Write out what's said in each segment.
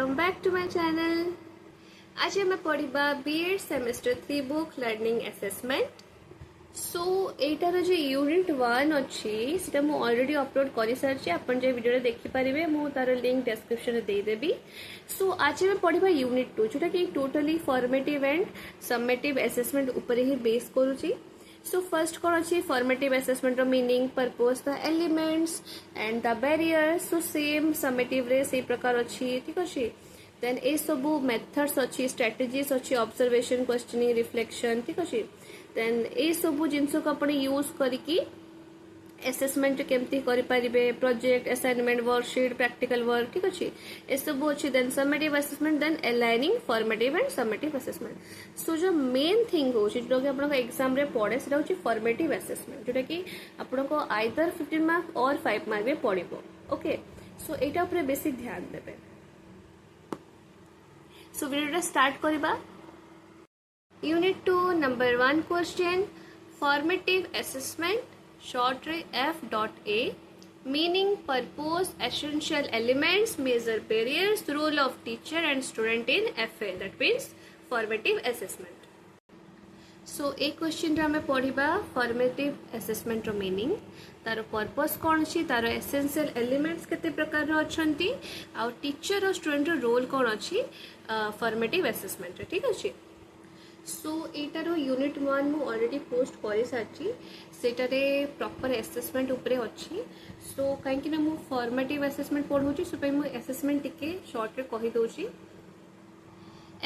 welcome back to my channel. आज हम पढ़ा B.Ed semester 3 book learning assessment. So एटार जो यूनिट 1 अच्छी सेटा मु ऑलरेडी अपलोड कर सारी आपन जे वीडियो देखि पारिबे मु तार लिंक डिस्क्रिप्शन रे दे देबी. सो आज हम पढ़ा यूनिट 2 जोटा कि totally formative and summative assessment ऊपर ही बेस करूची. सो फर्स्ट कौन अच्छी formative assessment meaning purpose the elements and the barriers. So same summative रे से प्रकार अच्छी ठीक अच्छे. देन ए सबू मेथड्स अच्छी स्ट्रेटजीज अच्छी ऑब्जर्वेशन क्वेश्चनिंग रिफ्लेक्शन ठीक अच्छे. देन ए सबू जिनस को आप यूज करके असेसमेंट केमती करें project assignment worksheet practical work ठीक अच्छे ए सब अच्छी. Then summative assessment then aligning formative and summative assessment. So जो मेन थिंग हो जो कि आप एग्जाम रे पड़े से हूँ फॉर्मेटिव असेसमेंट जोटा कि आपको आइदर 15 मार्क और 5 मार्क में पड़ो. ओके सो एटा ऊपर बेसी ध्यान देवे. सो वीडियो स्टार्ट करबा. Unit 2 number 1 question formative assessment short रे F.A meaning purpose essential elements measure barriers role of teacher and student in FA that means formative assessment. So A question रे हमें पढ़िबा formative assessment रो meaning तार purpose कौन अछि तार essential elements केते प्रकार रो अछंती आ teacher और स्टूडेंट रो रोल कौन अछि फॉर्मेटिव असेसमेंट रे ठीक अछि. सो एटार यूनिट 1 मु ऑलरेडी पोस्ट कर सारी सेटारे प्रॉपर असेसमेंट उपरे अच्छी. सो कहीं मु फॉर्मेटिव असेसमेंट पढ़ुची सो मु असेसमेंट टिके शॉर्ट रे कहि दोची.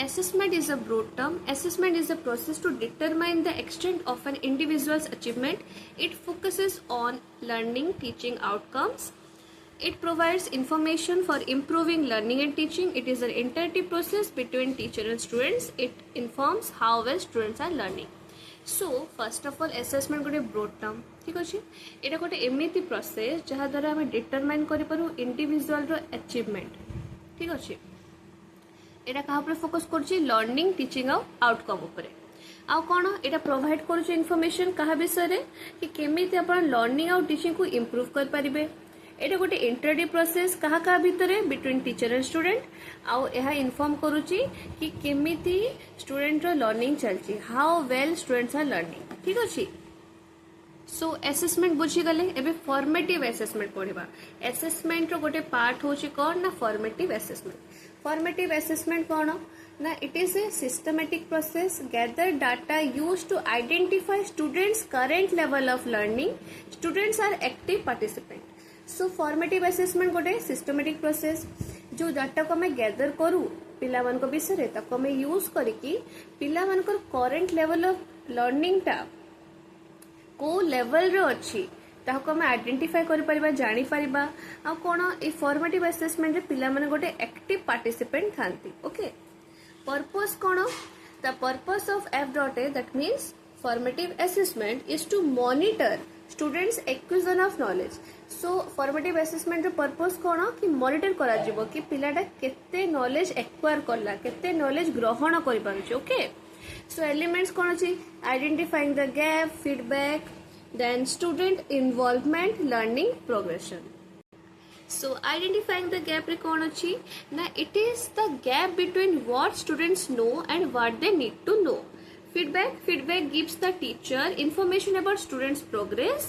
Assessment is a broad term. Assessment is a process to determine the extent of an individual's achievement. It focuses on learning, teaching outcomes. It provides information for improving learning and teaching. It is an interactive process between teacher and students. It informs how well students are learning. So first of all assessment गोटे broad term ठीक अच्छे. एटा गोटे एमती process जहाँ द्वारा आम determine करूँ individual रो achievement ठीक अच्छे. एटा कहाँ पर फोकस करुच्ची लर्निंग टीचिंग आउटकम उपरे. आउ कौन एटा प्रोवाइड करुच्ची इनफॉरमेशन कहा विषय कि केमिति आपण लर्निंग आउ टीचिंग को इम्प्रूव कर पारिबे. एटा गोटे इंटरेक्टिव प्रोसेस कहा कहा भितर बिटवीन टीचर एंड स्टूडेंट आउ यह इन्फॉर्म करुच्ची कि केमिति स्टूडेंट रो लर्निंग चलची how well students are learning ठीक अच्छे. सो असेसमेंट बुझीगले. एबे फॉर्मेटिव असेसमेंट पढ़ा. असेसमेंट रो गोटे पार्ट होची कौन ना फॉर्मेटिव असेसमेंट. फॉर्मेटिव असेसमेंट कौन ना it is a systematic process gather data use to identify students current level of learning. Students are active participant. So formative assessment गोटे सिस्टमैटिक प्रोसेस जो डाटा को हमें गैदर करू पिला मानक विषय ताको हमें यूज करके पिला मानकर करेंट लेवल ऑफ लर्निंग टा को लेवल रो अच्छी ताको हमें आइडेंटिफाई कर परिबा जानि परिबा. आ कोन ए फॉर्मेटिव असेसमेंट रे पिला माने गोटे एक्टिव पार्टिसिपेंट थांती. ओके पर्पस कोन the purpose of F.A that means formative assessment is to monitor students acquisition of knowledge. So formative assessment रो पर्पस कोन कि मॉनिटर करा जिवो कि पिलाटा केते नॉलेज एक्वायर करला केते नॉलेज ग्रहण करि पारुछ. ओके सो एलिमेंट्स कोन अछि identifying the gap feedback then student involvement learning progression. So identifying the gap रे कौन अच्छी ना it is the gap between what students know and what they need to know. Feedback gives the teacher information about students progress.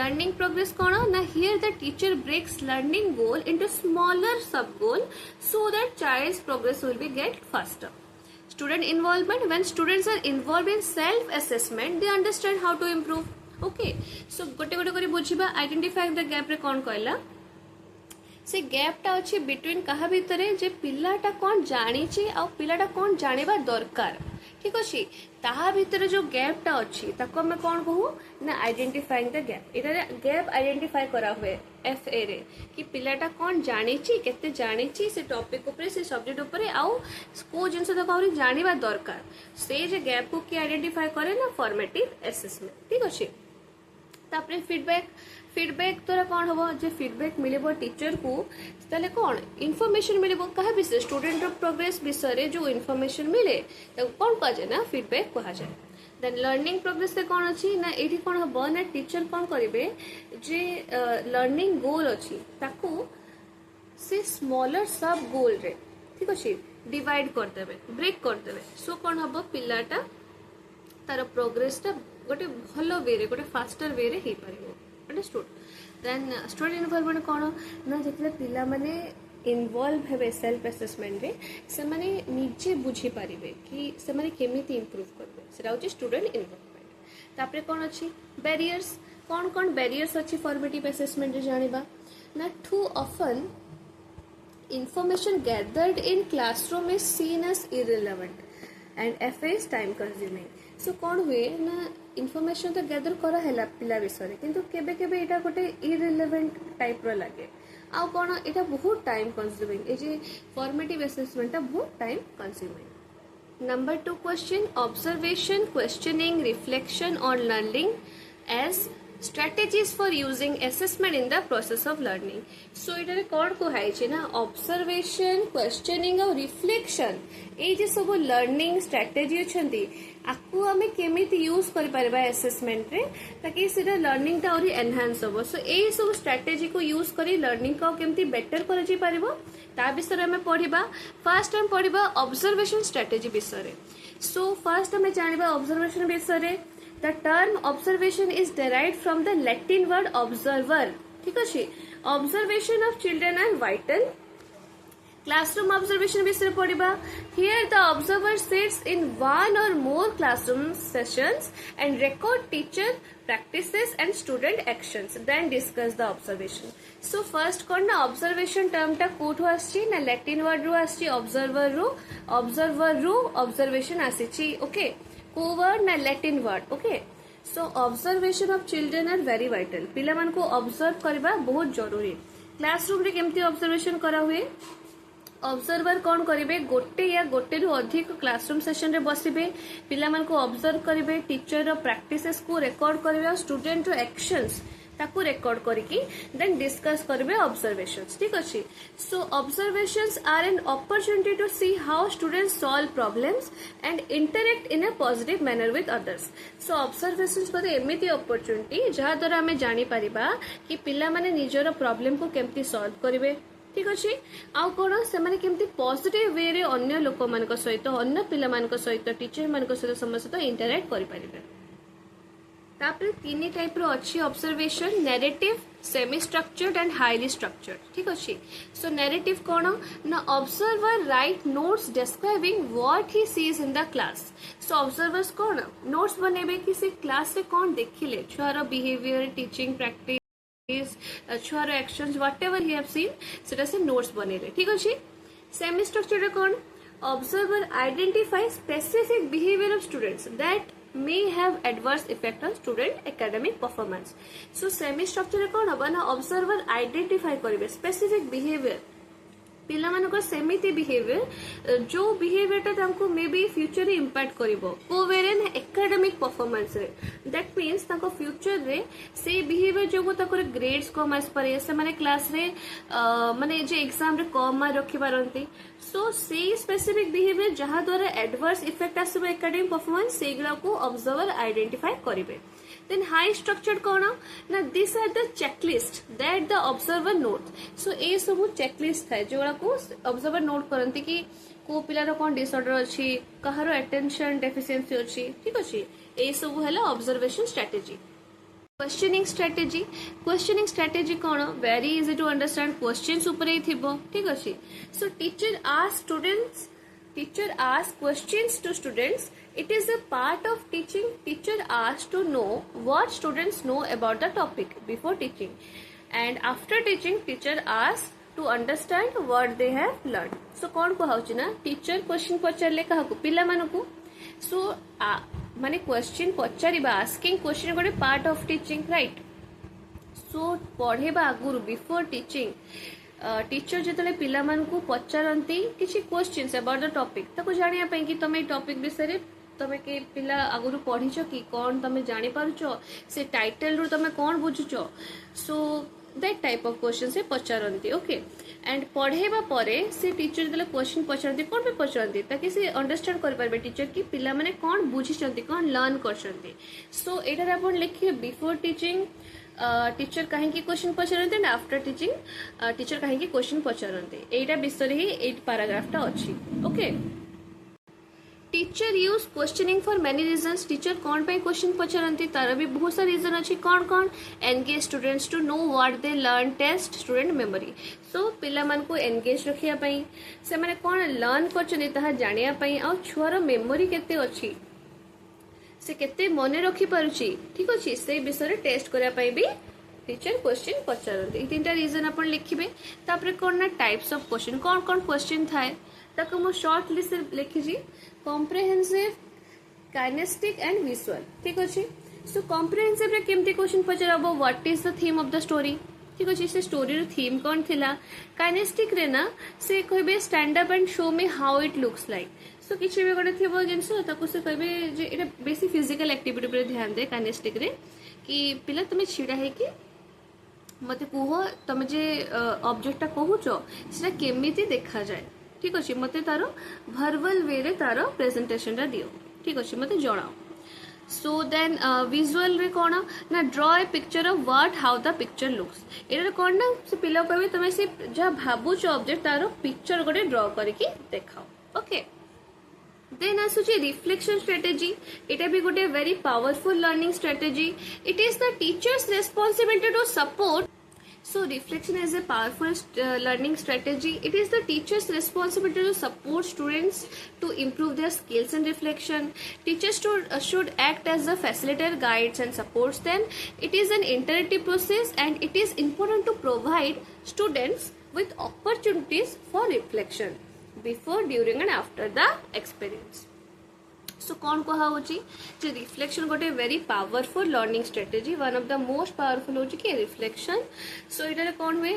Learning progress कौन ना here the teacher breaks learning goal into smaller sub goal so that child's progress will be get faster. Student involvement when students are involved in self assessment they understand how to improve. Okay so गोटे गोटे करी बुझिबा. Identifying the gap रे कौन कहला से gap टा अच्छे between कहा भितर जे पिलाटा कौन जानिछि आ पिलाटा कौन जानिबा दरकार ठीक अछि. ताहा भितर जो गैप टा अछि ताको हम कौन कहू ना identifying the gap. Etah gap identify करा हुए FA रे कि पिलाटा कौन जानिछि केते जानिछि से टॉपिक ऊपर से सब्जेक्ट ऊपर आउ को जिनस तो कहरी जानिबा दरकार से जे गैप को कि आइडेंटिफाई करे ना फॉर्मेटिव असेसमेंट ठीक अछि. तापरे फीडबैक द्वारा कौन हम जो फीडबैक मिले टीचर को ताले कौन इनफॉरमेशन मिले क्या विषय स्टूडेंट प्रोग्रेस विषय जो इनफॉरमेशन मिले कौन कह जाए ना फीडबैक कह जाए. देन लर्निंग प्रोग्रेस से कौन अच्छी ना ये कौन हम ना टीचर कौन करेंगे जे लर्निंग गोल अच्छी ताकू से स्मॉलर सब गोल रे ठीक अच्छे डिवाइड करदे ब्रेक करदे सो कौन हम पिलाटा तार प्रोग्रेसटा गोटे भल वे गोटे फास्टर वे रे अंडरस्टूड देन स्टूडेंट इन्वॉल्वमेंट कौन ना जितने पिला माने इनवल्व हेबे सेल्फ असेसमेंट रे से माने निजे बुझी पारिबे कि से माने केमिति इंप्रूव करबे सेटा होची स्टूडेंट इन्वॉल्वमेंट तापरे कौन अछि बैरियर्स कौन कौन बैरियर्स अछि फॉर्मेटिव असेसमेंट रे जानिबा ना too often information gathered in classroom is seen as irrelevant and FA is time consuming so कौन हुए ना information तो गैदर करा है पिला विषय किंतु केबे केबे एटा गोटे irrelevant टाइप रो लागे आ कौन एटा बहुत टाइम कंज्यूमिंग ए जे फॉर्मेटिव असेसमेंट ता बहुत time consuming number 2 question observation questioning reflection on learning as strategies for using assessment in the process of learning so इटारे कौन को है ना observation questioning और reflection ए जे सब learning strategy अछंती आकु हमें केमिति यूज करि परबा असेसमेंट रे ताकि सेटा लर्निंग ता और एनहांस होबो सो ए सब स्ट्रेटजी को यूज करी लर्निंग को केमिति बेटर कर जे परबो ता विषय हमें पढिबा फर्स्ट टाइम पढिबा ऑब्जर्वेशन स्ट्रेटजी विषय सो फर्स्ट हमें जानिबा ऑब्जर्वेशन विषय The term observation is derived from the Latin word observer. ठीक है observation of children are vital. Classroom observation विषय पढ़िबा. Here the observer sits in one or more classroom sessions and record teacher practices and student actions. Then discuss the observation. So first कौन ना observation term टा कोठो आछि ना Latin word रो आछि observer रो observation आछि okay. word na Latin word okay so observation of children are very vital पिला मान को ऑब्जर्व करबा बहुत जरूरी क्लासरूम रे केमती ऑब्जर्वेशन करा हुए ऑब्जर्वर कौन करिवे गोटे या गोटे रु अधिक क्लासरूम सेशन रे बसिबे पिला मान को ऑब्जर्व करिवे टीचर रो प्रैक्टिसेस को रिकॉर्ड करिवे और स्टूडेंट रो एक्शंस ताकू रिकॉर्ड करके देन डिस्कस करबे ऑब्जर्वेशंस ठीक अछि so observations are an opportunity to see how students solve problems and interact in a positive manner with others so observations गोटे एमिति अपॉर्चुनिटी जहा द्वारा हमें जानि परिबा कि पिला माने निजरो प्रॉब्लम को केमती सॉल्व करिवे ठीक अछि आ कोन से माने केमती पॉजिटिव वे रे अन्य लोक मानक सहित अन्य पिला मानक सहित टीचर मानक सहित समस्त इंटरैक्ट करि परिबे तापर तीन टाइप रो अच्छी observation narrative semi structured and highly structured ठीक अच्छे सो नैरेटिव कौन ना observer write notes describing what he sees in the class so observers कौन नोट्स बनेबे कि से क्लास रे कौन देखिले छुआर बिहेवियर टीचिंग प्रैक्टिस छुआर actions whatever he have seen सेटा से नोट्स बनेले ठीक अच्छे सेमी स्ट्रक्चर्ड कौन observer identify specific behaviour of students that may have adverse effect on student academic performance so semi structure कौन हबा ना observer identify करिवे specific behavior पिला मानकर सेमिति बिहेवियर जो बिहेवियर ता तांको मे बी फ्यूचर रे इंपैक्ट करिवो कोवेरेन एकेडमिक परफॉर्मेंस रे दैट मींस तांको फ्यूचर रे से बिहेवियर जो ताकर ग्रेड्स कम आस परे से माने क्लास रे माने जे एग्जाम रे कम मार्क रखि पारंती सो से स्पेसिफिक बिहेवियर जहा द्वारा एडवर्स इफेक्ट आसबो एकेडमिक परफॉर्मेंस सेगला को ऑब्जर्वर आइडेंटिफाई करिवे then high structured कौन ना these are the checklist that the observer note so ए सब checklist है जोड़ा को observer note करंती कि को पिलार कौन डिसऑर्डर अच्छी कहारो attention deficiency अच्छी ठीक अच्छी ए सब है observation strategy questioning strategy कौन very easy to understand questions ऊपर ही थिबो ठीक अच्छी so teacher asks questions to students it is a part of teaching teacher asks to know what students know about the topic before teaching and after teaching teacher asks to understand what they have learned so कौन को हाउची ना teacher question पचारले काहाकू पिला मानकू so माने question पचारिबा asking question गोटे part of teaching right so पढ़ेबा आगुरु बिफोर टीचिंग टीचर जिते पिला मानकू पचारती किसी क्वेश्चंस अबाउट द टॉपिक ताको जानिया पई कि तमे टॉपिक विषय तमे के पिला आगुरु पढ़ीछ कि कौन तमे जानि पारुछो से टाइटल रु तमे कौन बुझुछो so that type of question से पचारती ओके एंड पढ़ेबा परे से टीचर जले क्वेश्चन पचारती कौन पे पचारती ताकि से अंडरस्टैंड कर पारबे टीचर कि पिला माने कौन बुझिछंती कौन लर्न करछंती सो एटार आपण लिखिए बिफोर टीचिंग टीचर कहीं क्वेश्चन पचारते एंड आफ्टर टीचिंग टीचर कहीं क्वेश्चन पचारते एटा विषय ही ए पैराग्राफटा अच्छी okay teacher use questioning for many reasons teacher कौन पे क्वेश्चन पचारती तार भी बहुत सारा रीजन अच्छी कौन कौन engage students to know what they learn test student memory so पिला मान को एनगेज रखिया पई से माने कौन लर्न करछनी ताहा जानिया पई आ छुआर मेमोरी केते अच्छी से केते मने रखी पारुची ठीक अछि से विषय टेस्ट करिया पई भी टीचर क्वेश्चन पचारती तीनटा रीजन अपन लिखिबे तापर कोन ना टाइप्स ऑफ क्वेश्चन कौन कौन क्वेश्चन थाए ताको मो शॉर्ट लिस्ट लिखि जी कॉम्प्रिहेंसिव काइनेस्टिक एंड विजुअल ठीक अछि सो कॉम्प्रिहेंसिव रे केमती क्वेश्चन पचारबो what is the theme of the story ठीक अछि से स्टोरी रो थीम कोन थिला काइनेस्टिक रे ना से कहबे stand up and show me how it looks like so किछि भी गोटे थिबो जिंस ताको से कहबे जे एटा बेसी फिजिकल एक्टिविटी पर ध्यान दे काइनेस्टिक रे कि पिला तुमे छिडा है कि मते कुह तुम जे ऑब्जेक्ट टा कहूचो सेटा केमिति देखा जाए ठीक अछि मते तारो वर्बल वे रे तारो प्रेजेंटेशन रा दियो ठीक अछि मते जणाओ सो देन विजुअल रे कोन ना draw a picture of what how the picture looks एरे कोन ना से पिला कहबे तुमे से जा भाबुचो ऑब्जेक्ट तारो पिक्चर गोटे ड्रॉ करके देखाओ ओके देन आसुची रिफ्लेक्शन स्ट्रेटेजी इटा भी गोटे very powerful learning strategy it is the teacher's responsibility to support so reflection is a powerful learning strategy it is the teacher's responsibility to support students to improve their skills in reflection teachers should act as the facilitator guides and supports them it is an interactive process and it is important to provide students with opportunities for reflection before during and after the experience सो कौन कहा होची जे reflection गोटे very powerful learning strategy one of the most powerful होची कि reflection सो इटा कौन हुए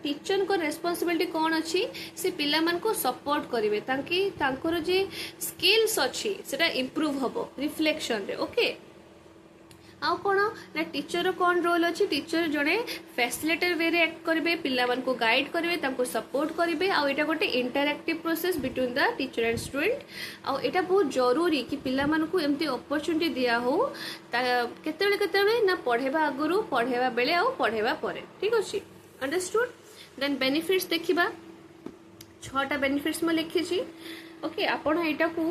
teacher को रेस्पॉन्सिबिलिटी कौन अच्छी से पिला मन को सपोर्ट करेंगे ताकि तांकर जे स्किल्स अच्छी सेटा इंप्रूव हबो रिफ्लेक्शन रे ओके आउ कौन ना टीचर कौन रोल अच्छी टीचर जड़े फैसिलिटेटर वे एक्ट करेंगे पिला मन को गाइड करेंगे सपोर्ट करेंगे आउ एटा गोटे interactive process between the teacher and student आउ एटा बहुत जरूरी कि पिला मन को एमती अपॉर्चुनिटी दिया हो केते ना पढ़ेबा आगुरु पढ़ेबा बेले आउ पढ़ेबा परे ठीक अछि अंडरस्टूड देन बेनिफिट्स देखिबा 6टा बेनिफिट्स मैं लिखी ओके आपण एटा को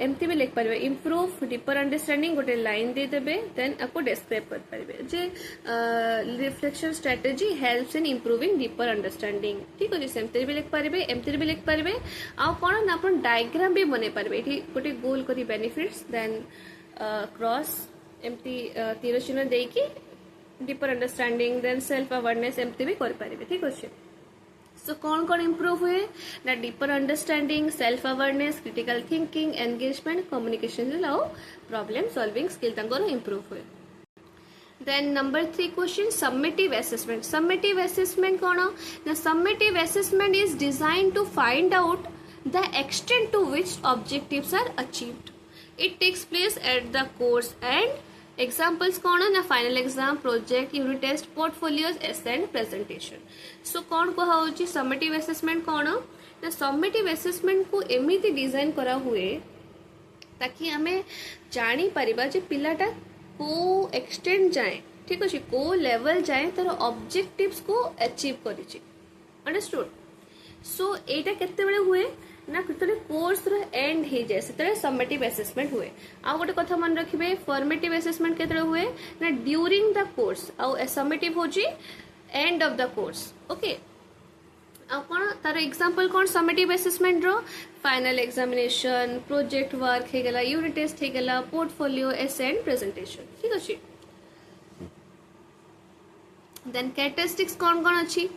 एमती भी लिख पारे इम्प्रूव डीपर अंडरस्टैंडिंग गोटे लाइन दे देबे देन आपको डिस्क्राइब कर पारे जे reflection strategy helps in improving deeper understanding ठीक अछि सेमते भी लिख पारे एमती भी लिख पारे आ कोन ना आपण डायग्राम भी बने पारे एठी गोटे गोल करी बेनिफिट्स देन क्रॉस एमती तीर चिन्ह देकी deeper understanding then self awareness एमती भी कर पारे ठीक अछि सो कौन इम्प्रूव हुए ना deeper understanding self awareness critical thinking engagement communication आउ प्रॉब्लम सॉल्विंग स्किल तंकर इम्प्रूव हुए then number 3 question summative assessment कौन ना summative assessment is designed to find out the extent to which objectives are achieved it takes place at the course end examples कौन ना final exam project unit test portfolios essay and presentation so कौन कहा होची summative assessment कौन ना summative assessment को एमिति design करा हुए ताकि हमें जानी परिबा जे पिलाटा को एक्सटेंड जाए ठीक अछि को लेवल जाए तार ऑब्जेक्टिव्स को अचीव करिछि अंडरस्टूड सो एटा केते बेले हुए ना कितने कोर्स रो एंड हे जाए से समेटिव असेसमेंट हुए आ गोटे कथा मन रखिबे फॉर्मेटिव असेसमेंट केते हुए ना ड्यूरिंग द कोर्स आ समेटिव होची end of the course okay आ कोन तार एग्जांपल कोन समेटिव असेसमेंट रो फाइनल एग्जामिनेशन प्रोजेक्ट वर्क हे गेला यूनिट टेस्ट हे गेला पोर्टफोलियो एसे एंड प्रेजेंटेशन ठीक अछि देन कैरेक्टरिस्टिक्स कौन अच्छी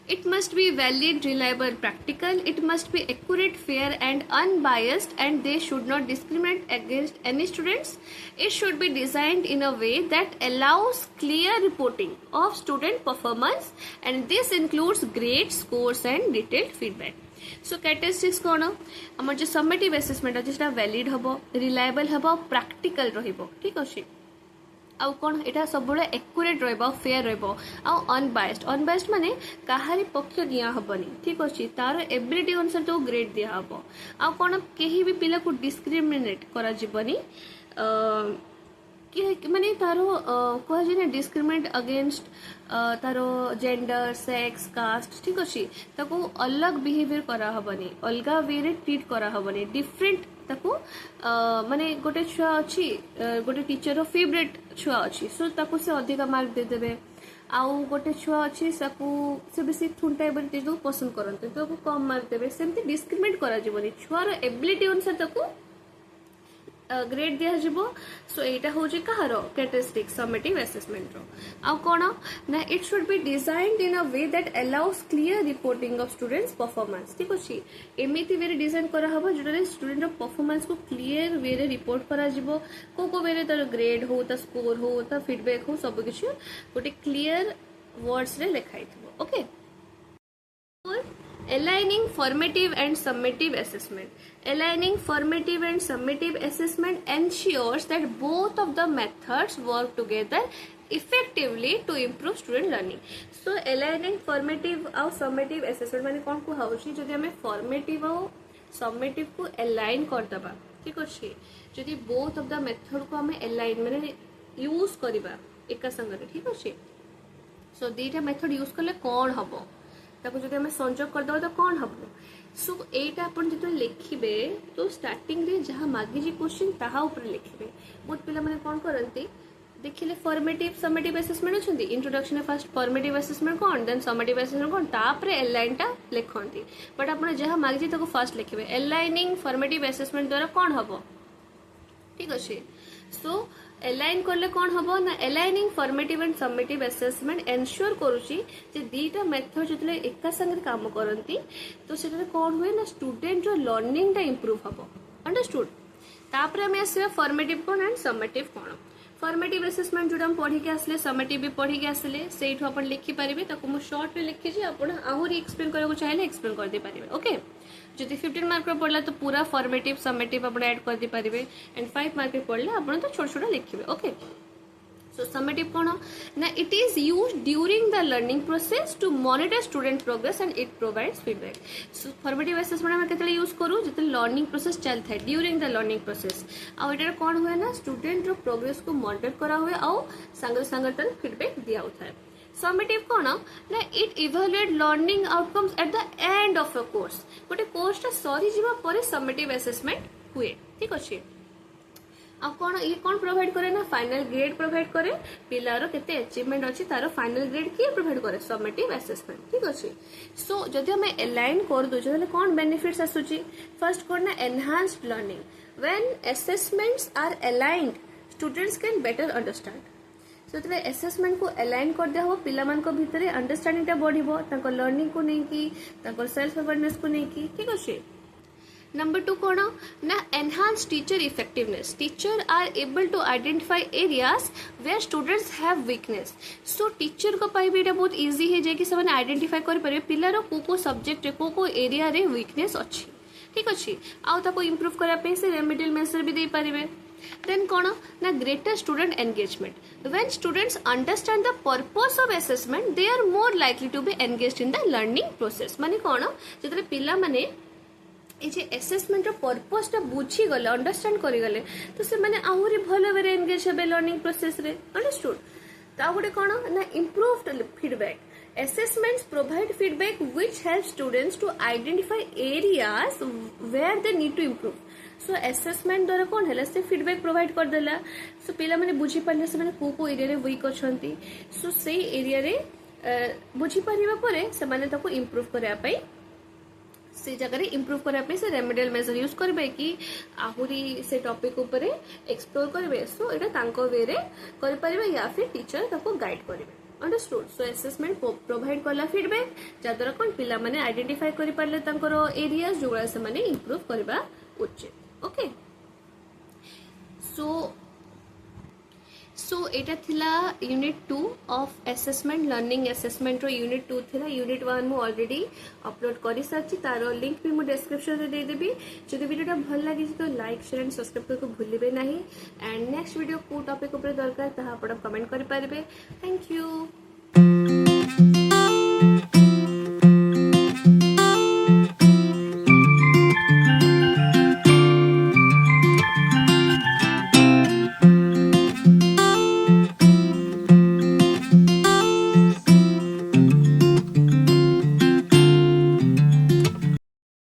It must be valid, reliable, practical. It must be accurate, fair and unbiased and they should not discriminate against any students. It should be designed in a way that allows clear reporting of student performance and this includes grades, scores and detailed feedback. So characteristics कौन हमर जो summative assessment अछि सेटा valid हबो, reliable हबो, practical रहिबो ठीक अछि आउ कौन एटा सब एक्यूरेट रहिबो फेयर रहिबो आउ अनबायस्ड माने काहारी पक्ष दिया हबनी ठीक अछि तार एबिलिटी अनुसार तो ग्रेड दिया हबो आउ कौन केही भी पिला को डिस्क्रिमिनेट करा जिवनी कि माने तारो कह जे डिस्क्रिमिनेट अगेंस्ट तारो जेंडर सेक्स कास्ट ठीक अच्छे ताको अलग बिहेवियर करा हबनी अलग वे रे ट्रीट करा हबनी डिफरेंट ताको माने गोटे छुआ अच्छी गोटे टीचर रो फेवरेट छुआ अच्छी सो ताको से अधिक मार्क दे देबे आउ गोटे छुआ अच्छी से बेसी थुंटा बोली टीचर को पसंद करते तो कम मार्क देवे सेमती डिस्क्रिमिनेट करा जीवनी छुआर एबिलिटी अनुसार ताको ग्रेड दिया जिवो सो एटा हो जे कहार कैरेक्टरिस्टिक समेटिव असेसमेंट रो आ कोन ना it should be designed in a way that allows clear reporting of students performance ठीक अछि एमिति वे डिजाइन करा हबो जोटा स्टूडेंट रो परफॉर्मेंस को क्लियर वे रे रिपोर्ट करा जिवो को वे रे तार ग्रेड हो ता स्कोर हो ता फीडबैक हो सब किछ गोटे क्लियर वर्ड्स रे लिखाई थबो okay Aligning formative and summative assessment. Aligning formative and summative assessment ensures that both of the methods work together effectively to improve student learning. So aligning formative और summative assessment माने कौन को हाउची जदि हमें formative और summative को align कर दबा ठीक अछि जदि both of the method को हमें align माने यूज करबा एका संगरे ठीक अछि सो दीटा मेथड यूज करले कौन हबो ताको जदि हमें संयोग कर दबा तो कौन हबो सो एटा अपन जतो लिखिबे तो स्टार्टिंग रे जहां मागी जी क्वेश्चन ताहा ऊपर लिखिबे बहुत पिला माने कौन करंती देखिले फॉर्मेटिव समेटिव असेसमेंट अछंती इंट्रोडक्शन फर्स्ट फॉर्मेटिव असेसमेंट कौन देन समेटिव असेसमेंट कौन तापरे एलाइन टा लिखंती बट अपन जहां मागी जी ताको फर्स्ट लिखिबे एलाइनिंग फॉर्मेटिव असेसमेंट द्वारा कौन हबो ठीक अछि सो एलाइन करले कौन हबो ना aligning formative and summative assessment ensure करूची जे दीटा मेथड जतले एका संगे काम करंती तो सेटा कौन हुए ना स्टूडेंट जो लर्निंग टा इंप्रूव हबो अंडरस्टूड तापरे हमें आसे फॉर्मेटिव कौन एंड समेटिव कौन फॉर्मेटिव असेसमेंट जोडा हम पढ़ी के आसले समेटिव भी पढ़ी के आसले सेठो अपन लिखि परिबे ताको मु शॉर्ट रे लिखि जे अपन आहुरी एक्सप्लेन करबो चाहेले एक्सप्लेन कर दे परिबे ओके जदि 15 मार्क पढ़ला तो पूरा फॉर्मेटिव समेटिव अपन ऐड कर दे परिबे एंड 5 मार्क पढ़ले अपन तो छोटा छोटा लिखिबे ओके सो समेटिव कौन ना it is used during the learning process to monitor student progress and it provides feedback so formative assessment हम केतले यूज करू जते लर्निंग प्रोसेस चलता है ड्यूरिंग द लर्निंग प्रोसेस आ एटा कौन हुए ना स्टूडेंट रो प्रोग्रेस को मॉनिटर करा हुए आ संग संग तर फीडबैक दिया होता है समेटिव कौन ना it evaluate learning outcomes at the end of a course गोटे कोर्स टा सरी जीवा परे समेटिव असेसमेंट हुए ठीक अछि आ कौन ये कौन प्रोवाइड करे ना फाइनल ग्रेड प्रोवाइड करे पिलार केते अचीवमेंट अछि तारो फाइनल ग्रेड किए प्रोवाइड करे समेटिव असेसमेंट ठीक अछि सो जदि हम अलाइन कर दो जले कौन बेनिफिट्स आसुची फर्स्ट कोन ना enhanced learning when assessments are aligned students can better understand so तबे असेसमेंट को अलाइन कर दिया हो पिला मान को भितरे अंडरस्टैंडिंग ता बढ़िबो ताको लर्निंग को नै की ताको सेल्फ अवेयरनेस को नै की ठीक अछि Number 2 कौन ना enhance teacher effectiveness. Teacher are able to identify areas where students have weakness. So teacher को पाई भी बहुत easy है जे कि सब आइडेंटिफाई कर परिबे पिलार को सब्जेक्ट को एरिया रे वीकनेस अछि ठीक अछि आउ ताको इंप्रूव करा पे से रेमेडियल मेजर भी दे परिबे देन कौन ना greater student engagement when students understand the purpose of assessment they are more likely to be engaged in the learning process माने कौन जतरे पिला माने ये असेसमेंट पर्पस टा बुझी गले अंडरस्टैंड करि गले तो से माने आहुरी भलो वे एंगेज हेबे लर्निंग प्रोसेस रे अंडरस्टूड ता गोटे कोन ना improved feedback assessments provide feedback which helps students to identify areas where they need to improve so assessment द्वारा कौन है से feedback provide कर देला so पिला माने बुझी पाले से माने को एरिया रे वीक अछंती so सेही एरिया रे बुझी परिबा परे से माने ताको इंप्रूव करया पई से जगह इंप्रूव करने पे से रेमेडियल मेजर यूज करबे कि आहुरी से टॉपिक ऊपर एक्सप्लोर करबे सो एटा तांको वे रे कर परिबे या फिर टीचर ताको गाइड करबे अंडरस्टूड सो असेसमेंट प्रोवाइड करला फीडबैक जदर कोन पिला माने आइडेंटिफाई करि परले तांकर एरियाज जोगला से माने इंप्रूव करबा उचित ओके सो एटा थिला unit 2 of assessment learning assessment रो यूनिट 2 थिला यूनिट 1 मु ऑलरेडी अपलोड करि साची तारो लिंक भी मु डिस्क्रिप्शन रे दे देबी जदि वीडियोटा भल लागि तो लाइक शेयर एंड सब्सक्राइब करको भूलिबे नाही एंड नेक्स्ट वीडियो को टॉपिक ऊपर दरकार ता आपण कमेंट करि पारिबे थैंक यू।